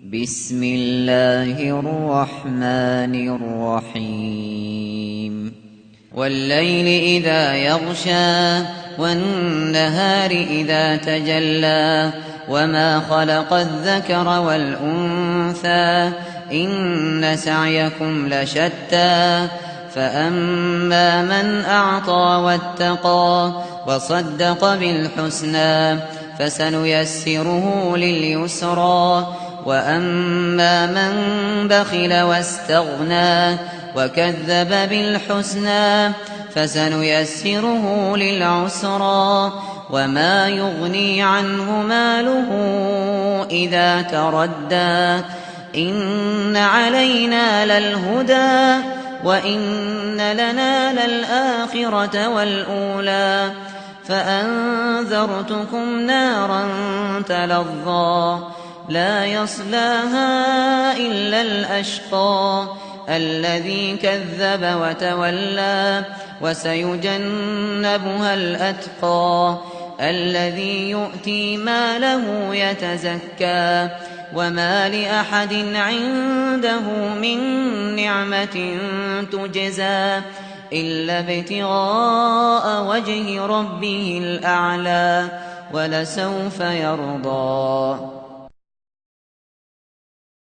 بسم الله الرحمن الرحيم والليل إذا يغشى والنهار إذا تجلى وما خلق الذكر والأنثى إن سعيكم لشتى فأما من أعطى واتقى وصدق بالحسنى فسنيسره لليسرى وأما من بخل واستغنى وكذب بالحسنى فسنيسره للعسرى وما يغني عنه ماله إذا تردى إن علينا للهدى وإن لنا للآخرة والأولى فأنذرتكم نارا تلظى لا يصلاها إلا الأشقى الذي كذب وتولى وسيجنبها الأتقى الذي يؤتي ماله يتزكى وما لأحد عنده من نعمة تجزى إلا ابتغاء وجه ربه الأعلى ولسوف يرضى.